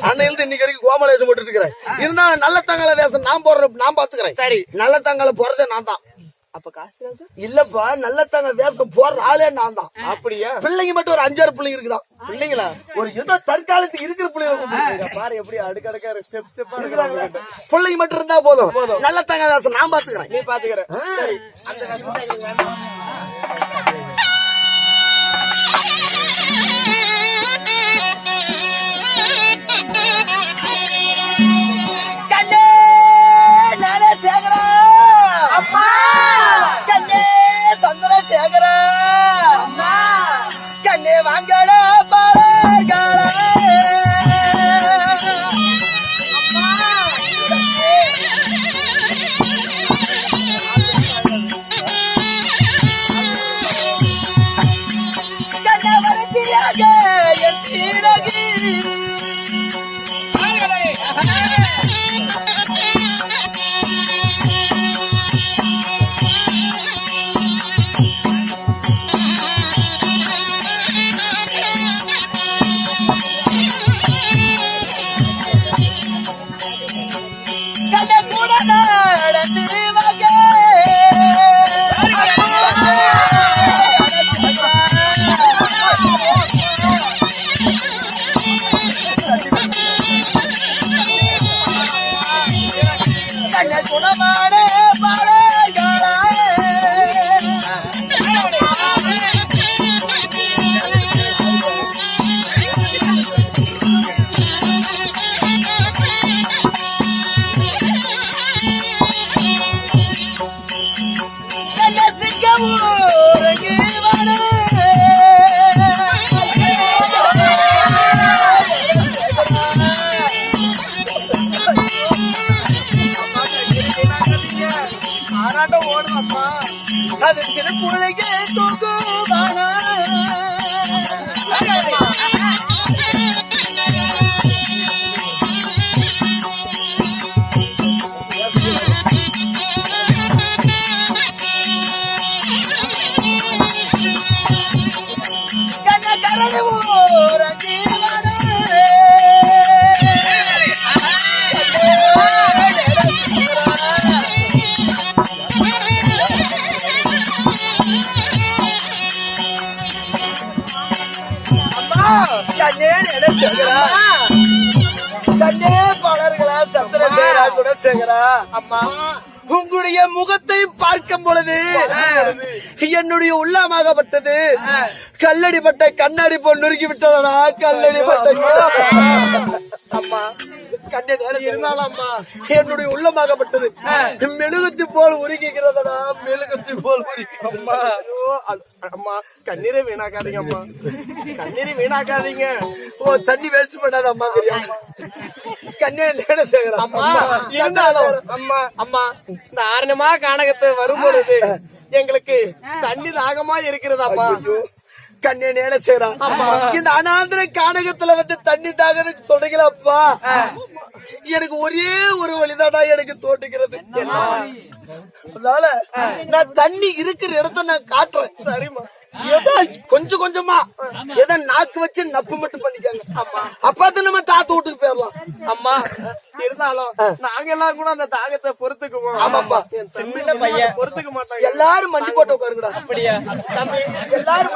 அன்னையிலிருந்து இன்னைக்கு வரைக்கும் கோமல வேஷம் போட்டு இருக்கிறேன். இருந்தாலும் நல்ல தங்கால வேஷம் நான் போடுற நான் பாத்துக்கிறேன். சரி, நல்ல தங்கால போறதே நான் தான். அப்ப காசு இல்லப்பா, நல்ல தங்க வேஷம் போடுற ஆளே நான் தான். அப்படியா? பிள்ளைங்க மட்டும் ஒரு 5-6 பிள்ளைங்க இருக்குதான். பிள்ளைங்களா? ஒரு ஏதோ தற்காலத்துக்கு இருக்கிற பிள்ளைங்க பாரு எப்படி அடுக்கடுக்கா ஸ்டெப் ஸ்டெப்பா இருக்கிறாங்க. பிள்ளைங்க மட்டும் இருந்தா போதும். நல்ல தங்க வேஷம் நான் பாத்துக்கிறேன். நீ பாத்துக்கிற. சரி, அந்த வேஷம் அது சிறு பிள்ளைக்கு தூக்குவானா கண்ணே பாடர்களா சந்திரசேகரா குணசேகரா அம்மா, உங்களுடைய முகத்தை பார்க்கும் பொழுது என்னுடைய உள்ளமாகப்பட்டது கல்லடிப்பட்ட கண்ணாடி போல் நொறுக்கி விட்டதடா. கல்லடிப்பட்ட அம்மா, கண்ணே இருந்தாலும் அம்மா என்னுடைய உள்ளமாகப்பட்டது மெழுகுத்தி போல் உருகிக்கிறதடா. மெழுகுத்தி போல் அம்மா. அம்மா, கண்ணீரை வீணாக்காதீங்க அம்மா, கண்ணீரை வீணாக்காதீங்க. ஓ, தண்ணி வேஸ்ட் பண்ணாத அம்மா. கண்ணே சேகரா அம்மா, இருந்தாலும் அம்மா அம்மா இந்த ஆரணமா கானகத்தை வரும் பொழுது எங்களுக்கு தண்ணி தாகமா இருக்கிறது அம்மா. கண்ணே நேர சேரா இந்த அனாந்திர கானகத்துல வந்து தண்ணி தாகன்னு சொல்றீங்களப்பா. எனக்கு ஒரே ஒரு வழிதாடா எனக்கு தோட்டுக்கிறது. அதனால நான் தண்ணி இருக்கிற இடத்த நான் காட்டுறேன். சரிம்மா, ஏதோ கொஞ்சம் கொஞ்சமா ஏதோ நாக்கு வச்சு நப்பு மட்டும் பண்ணிக்காங்க. அப்பதான் நம்ம தாத்த வீட்டுக்கு போயிடலாம். அம்மா, இருந்தாலும் நாங்க எல்லாம் கூட அந்த தாகத்தை பொறுத்துக்குவோம். ஆமாப்பா, சின்ன பையன் பொறுத்துக்க மாட்டாங்க. எல்லாரும் மண்டி போட்டு உட்காருங்கடா. அப்படியா தம்பி? எல்லாரும்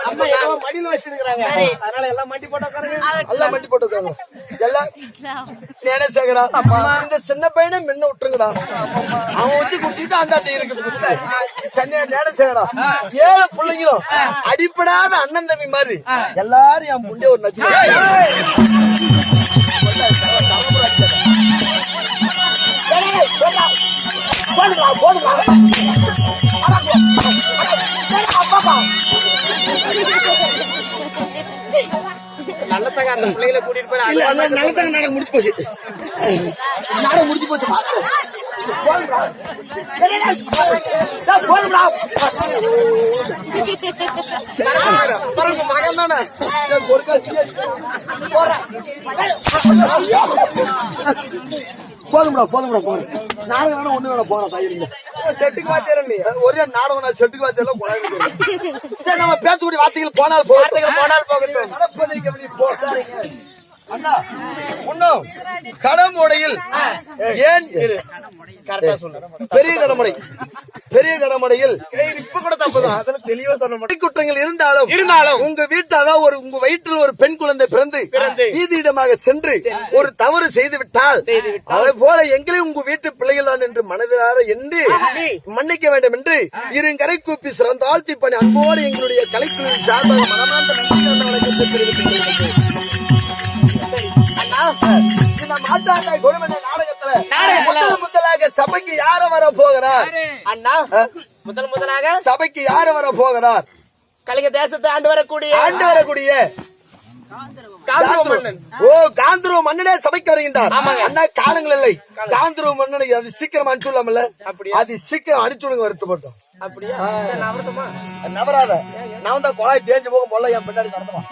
மடியில வச்சிருக்காங்க. அதனால எல்லாம் மண்டி போட்டு உட்காருங்க. எல்லாம் மண்டி போட்டு உட்காருங்க. எல்லாம் நேனசேகரா இந்த சின்ன பையனை முன்ன விட்டுருங்கடா. அவன் வச்சு குட்டிட்டு அந்த அட்டை இருக்குது. கன்னியா நேனசேகரா 7 பிள்ளைங்களும் அடிப்படாத அண்ணன் தம்பி மாதிரி எல்லாரும் என் முண்டே ஒரு நச்சு. நல்லதாக அந்த பிள்ளைகளை கூட்டிட்டு போய் நல்லதாக நாடகம் முடிச்சு போச்சு. நாடகம் முடிச்சு போச்சு. மகன் தானே போதும்டா போதும்டா போறேன். நாடகம் ஒண்ணு வேணா போறேன். தாயிருங்க செட்டுக்கு வாத்தியார நீ ஒரே நாடகம் நான் செட்டுக்கு வாத்தியெல்லாம் போனாங்க. நம்ம பேசக்கூடிய வார்த்தைகள் போனால் போகட்டும். போடாதீங்க. அண்ணா இன்னும் கடமுடையில் ஏன் பெரிய கடமுடை பெரிய கடமுடையில் இப்ப கூட தப்புதான் அதெல்லாம் தெளிவா சொன்ன குற்றங்கள் இருந்தாலும் உங்க வீட்டாதான் உங்க வயிற்றில் ஒரு பெண் குழந்தை பிறந்து வீதியிடமாக சென்று ஒரு தவறு செய்து விட்டால் அதே போல எங்களையும் உங்க வீட்டு பிள்ளைகள் தான் என்று மனதிலார என்று மன்னிக்க வேண்டும் என்று இருங்கரை கூப்பி சிறந்தாழ்த்தி பணி அன்போடு எங்களுடைய கலைக்குழுவின் சார்பாக மனமார்ந்த நன்றி வணக்கத்தை தெரிவித்துக் கொள்கிறேன். இந்த மாட்டாண்டாய் கொடுமனை நாடகத்துல முதலாக சபைக்கு யார வர போகிறார் அண்ணா முதலாக சபைக்கு யார வர போகிறார்? கலிங்க தேசத்தை ஆண்டு வரக்கூடிய காந்தருவ மன்னனே சபைக்கு வருகின்றார். அண்ணா காலங்கள் இல்லை, காந்தருவ மன்னனுக்கு அது சீக்கிரம் அனுப்பிச்சுடலாம்ல, அது சீக்கிரம் அனுப்பிச்சுடுங்க வருத்தப்பட்டோம். அப்படியா நவராத நான் தான் குழாய் தேஞ்சு போக போல என் பின்னாடி நடந்துவான்.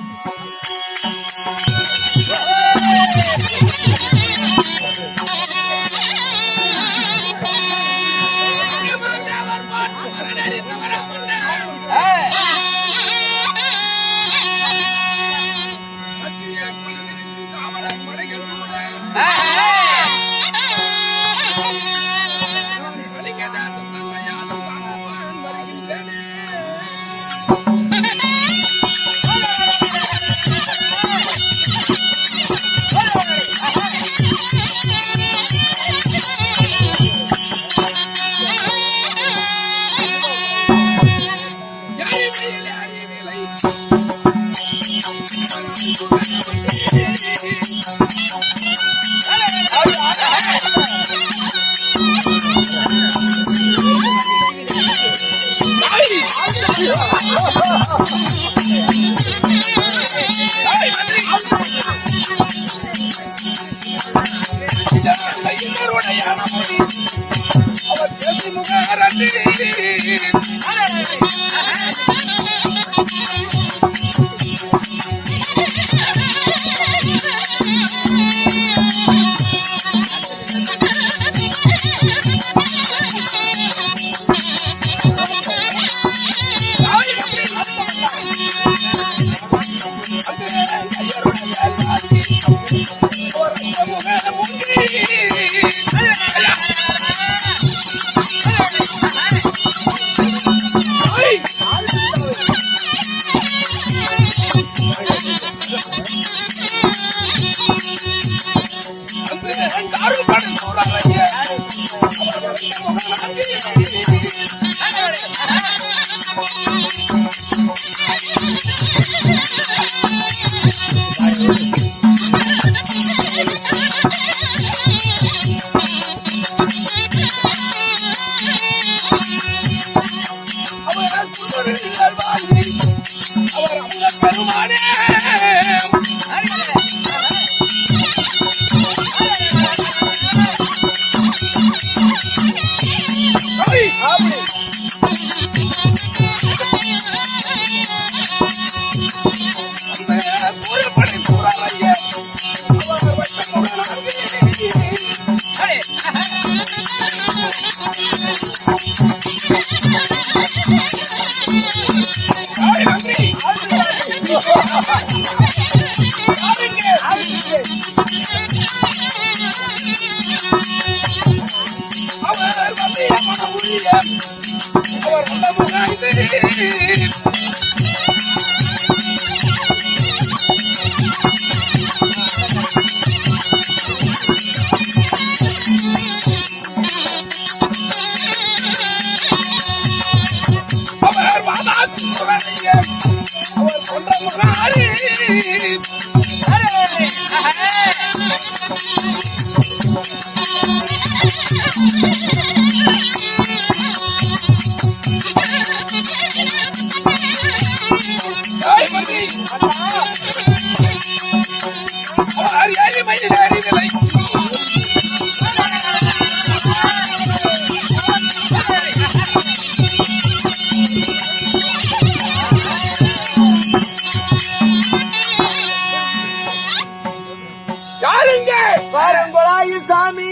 சாமி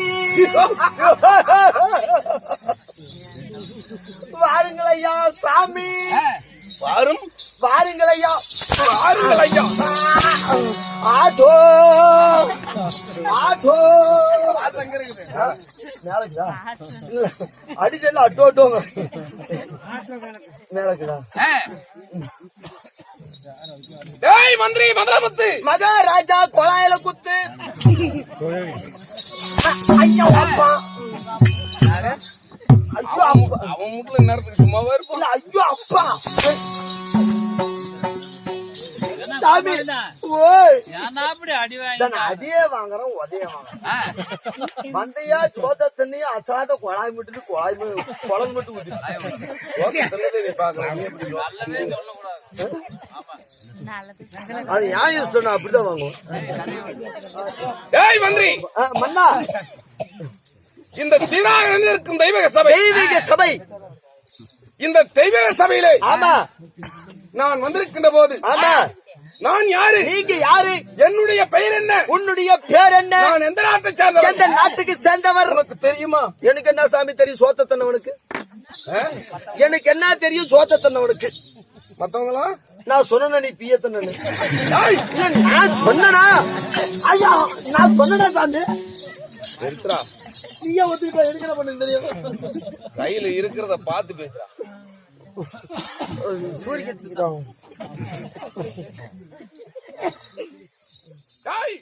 வாருங்கள் ஐயா சாமி வாரும் வாருங்கள் ஐயா. பாருங்கள் ஐயா. ஆட்டோ ஆட்டோ அடிச்சல அட்டோ அட்டோ மேலக்குதா. டேய் மந்திரி மதுரமுத்து, மகாராஜா கொலாயில குத்து. ஐயோ அப்பா. ஐயோ அப்பா. அவன் மூட்டுல நேரத்துக்கு சும்மாவா இருக்கும். இல்ல, ஐயோ அப்பா. சாமி ஓய் அடியே வாங்குறோம் உதய வாங்குறோம். மந்தையா சோத்த தண்ணியும் அசாத குழாய் மட்டும் குழம்பு மட்டும் ஊத்தி அது ஏன் இஷ்டம் அப்படிதான் வாங்குவோம். டேய் மந்திரி மன்னா, இந்த திராகரன் இருக்கும் தெய்வீக சபை, தெய்வீக சபை. இந்த தெய்வீக சபையிலே ஆமா நான் வந்திருக்கின்ற போது ஆமா நான் யாரு, நீங்க யாரு, என்னுடைய பெயர் என்ன, உன்னுடைய பேர் என்ன, நான் எந்த நாட்டை சேர்ந்தவர், எந்த நாட்டுக்கு சேர்ந்தவர் உனக்கு தெரியுமா? எனக்கு என்ன சாமி தெரியும், சோத்த தன்னவனுக்கு. எனக்கு என்ன தெரியும், சோத்த தன்னவனுக்கு. மத்தவங்களா நான் சொன்ன நீ பிய தன்னு. டேய், நான் சொன்னா ஐயா, நான் சொன்னா சாமி சரித்ரா, நீயே ஒத்துக்கிட்ட எனக்கு என்ன பண்ணு தெரியும். கையில இருக்கிறத பார்த்து பேசுறா. சூரியன் டேய்